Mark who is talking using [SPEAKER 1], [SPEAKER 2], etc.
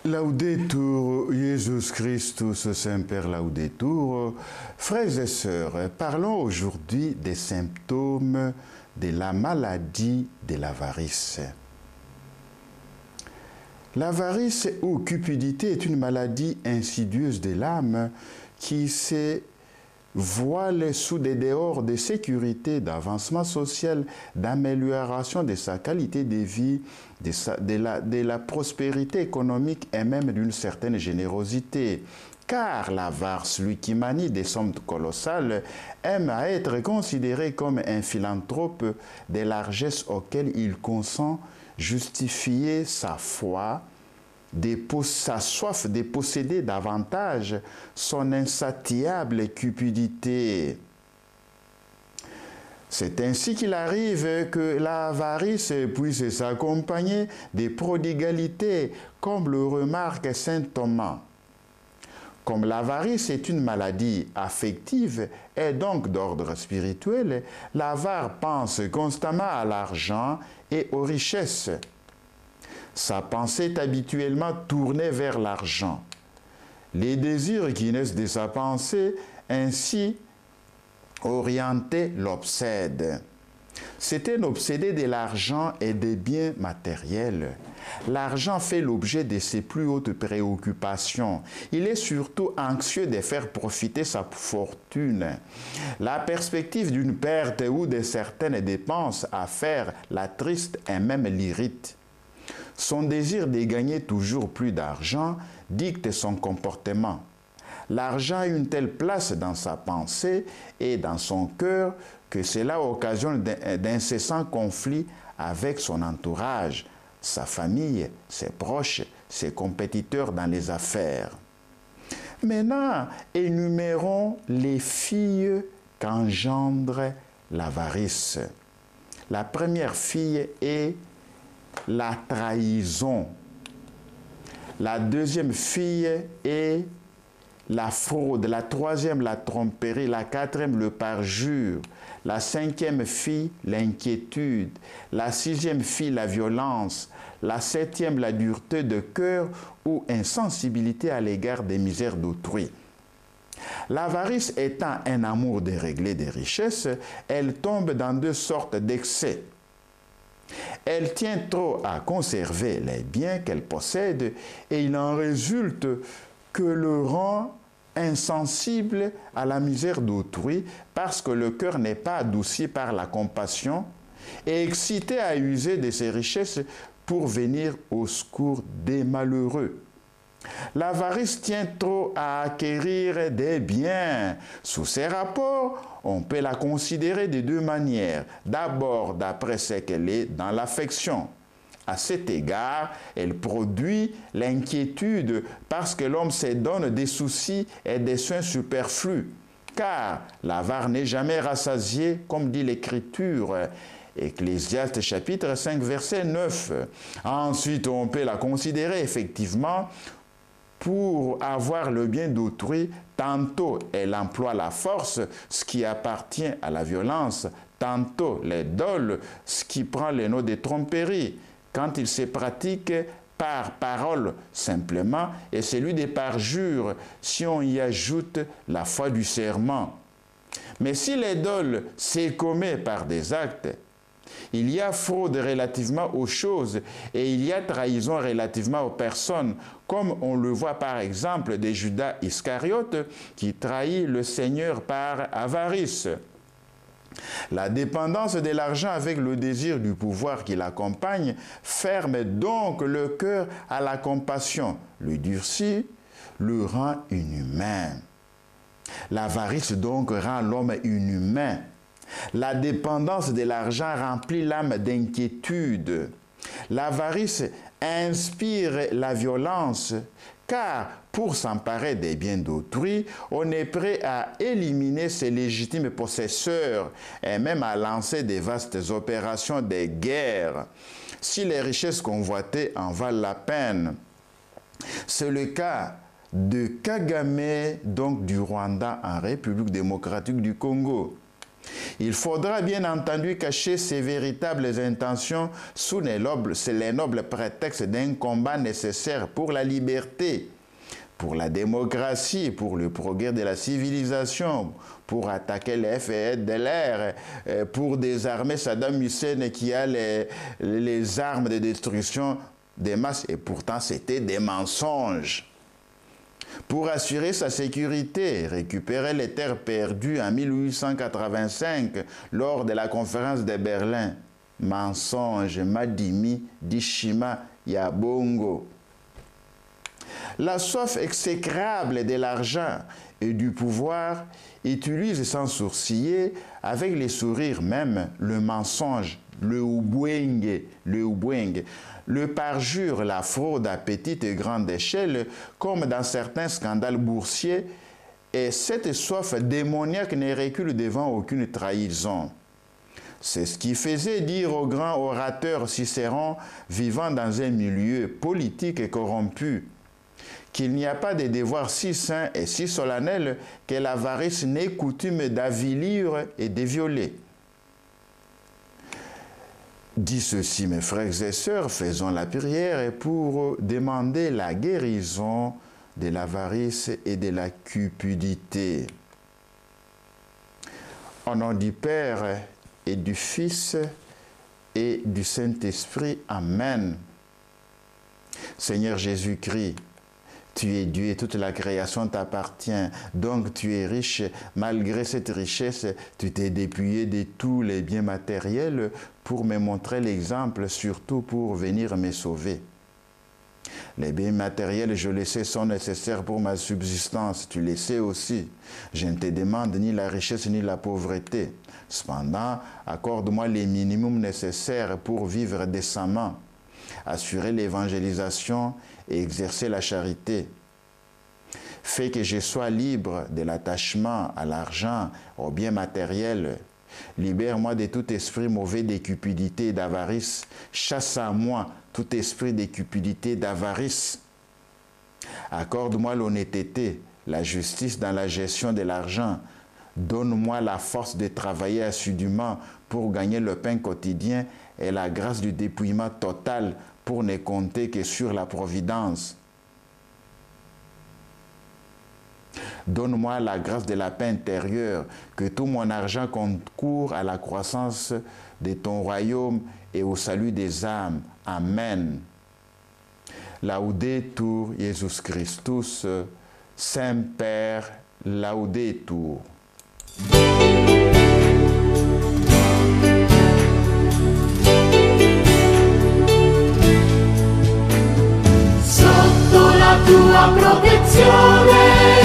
[SPEAKER 1] Laudetur Jesus Christus, Semper Laudetur. Frères et sœurs, parlons aujourd'hui des symptômes de la maladie de l'avarice. L'avarice ou cupidité est une maladie insidieuse de l'âme qui se voile sous des dehors de sécurité, d'avancement social, d'amélioration de sa qualité de vie, de la prospérité économique et même d'une certaine générosité. Car l'avare, celui qui manie des sommes colossales, aime à être considéré comme un philanthrope des largesses auxquelles il consent justifier sa foi, sa soif de posséder davantage, son insatiable cupidité. C'est ainsi qu'il arrive que l'avarice puisse s'accompagner des prodigalités, comme le remarque saint Thomas. Comme l'avarice est une maladie affective et donc d'ordre spirituel, l'avare pense constamment à l'argent et aux richesses. Sa pensée est habituellement tournée vers l'argent. Les désirs qui naissent de sa pensée ainsi orientés l'obsèdent. C'est un obsédé de l'argent et des biens matériels. L'argent fait l'objet de ses plus hautes préoccupations. Il est surtout anxieux de faire profiter sa fortune. La perspective d'une perte ou de certaines dépenses à faire l'attriste et même l'irrite. Son désir de gagner toujours plus d'argent dicte son comportement. L'argent a une telle place dans sa pensée et dans son cœur que cela occasionne d'incessants conflits avec son entourage, sa famille, ses proches, ses compétiteurs dans les affaires. Maintenant, énumérons les filles qu'engendre l'avarice. La première fille est la trahison. La deuxième fille est la fraude. La troisième, la tromperie. La quatrième, le parjure. La cinquième fille, l'inquiétude. La sixième fille, la violence. La septième, la dureté de cœur ou insensibilité à l'égard des misères d'autrui. L'avarice étant un amour déréglé des richesses, elle tombe dans deux sortes d'excès. Elle tient trop à conserver les biens qu'elle possède et il en résulte que le rend insensible à la misère d'autrui parce que le cœur n'est pas adouci par la compassion et excité à user de ses richesses pour venir au secours des malheureux. L'avarice tient trop à acquérir des biens. Sous ces rapports, on peut la considérer de deux manières. D'abord, d'après ce qu'elle est dans l'affection. À cet égard, elle produit l'inquiétude parce que l'homme se donne des soucis et des soins superflus. Car l'avare n'est jamais rassasié, comme dit l'Écriture. Ecclésiaste chapitre 5, verset 9. Ensuite, on peut la considérer effectivement pour avoir le bien d'autrui. Tantôt elle emploie la force, ce qui appartient à la violence, tantôt les dol, ce qui prend le nom de tromperie, quand il se pratique par parole simplement, et celui des parjures, si on y ajoute la foi du serment. Mais si les dol se commet par des actes, il y a fraude relativement aux choses et il y a trahison relativement aux personnes, comme on le voit par exemple de Judas Iscariote qui trahit le Seigneur par avarice. La dépendance de l'argent avec le désir du pouvoir qui l'accompagne ferme donc le cœur à la compassion, le durcit, le rend inhumain. L'avarice donc rend l'homme inhumain. La dépendance de l'argent remplit l'âme d'inquiétude. L'avarice inspire la violence, car pour s'emparer des biens d'autrui, on est prêt à éliminer ses légitimes possesseurs et même à lancer des vastes opérations de guerre, si les richesses convoitées en valent la peine. C'est le cas de Kagame, donc du Rwanda en République démocratique du Congo. Il faudra bien entendu cacher ses véritables intentions sous les nobles prétextes d'un combat nécessaire pour la liberté, pour la démocratie, pour le progrès de la civilisation, pour attaquer les FDLR, pour désarmer Saddam Hussein qui a les armes de destruction des masses. Et pourtant, c'était des mensonges. Pour assurer sa sécurité, récupérer les terres perdues en 1885 lors de la conférence de Berlin. Mensonge, Madimi, Dishima, Yabongo. La soif exécrable de l'argent et du pouvoir utilise sans sourciller, avec les sourires même, le mensonge, le ubwenge, le parjure, la fraude à petite et grande échelle, comme dans certains scandales boursiers, et cette soif démoniaque ne recule devant aucune trahison. C'est ce qui faisait dire au grand orateur Cicéron, vivant dans un milieu politique et corrompu, qu'il n'y a pas de devoir si saint et si solennel que l'avarice n'ait coutume d'avilir et de violer. Dit ceci, mes frères et sœurs, faisons la prière pour demander la guérison de l'avarice et de la cupidité. Au nom du Père et du Fils et du Saint-Esprit. Amen. Seigneur Jésus-Christ, tu es Dieu et toute la création t'appartient. Donc tu es riche. Malgré cette richesse, tu t'es dépouillé de tous les biens matériels pour me montrer l'exemple, surtout pour venir me sauver. Les biens matériels, je le sais, sont nécessaires pour ma subsistance. Tu le sais aussi. Je ne te demande ni la richesse ni la pauvreté. Cependant, accorde-moi les minimums nécessaires pour vivre décemment, assurer l'évangélisation et exercer la charité. Fais que je sois libre de l'attachement à l'argent, aux biens matériels. Libère-moi de tout esprit mauvais de cupidité et d'avarice. Chasse à moi tout esprit de cupidité et d'avarice. Accorde-moi l'honnêteté, la justice dans la gestion de l'argent. Donne-moi la force de travailler assidûment pour gagner le pain quotidien et la grâce du dépouillement total pour ne compter que sur la providence. Donne-moi la grâce de la paix intérieure, que tout mon argent concourt à la croissance de ton royaume et au salut des âmes. Amen. Laudetur Jesus Christus, Saint-Père, laudetur.
[SPEAKER 2] Sotto la tua protezione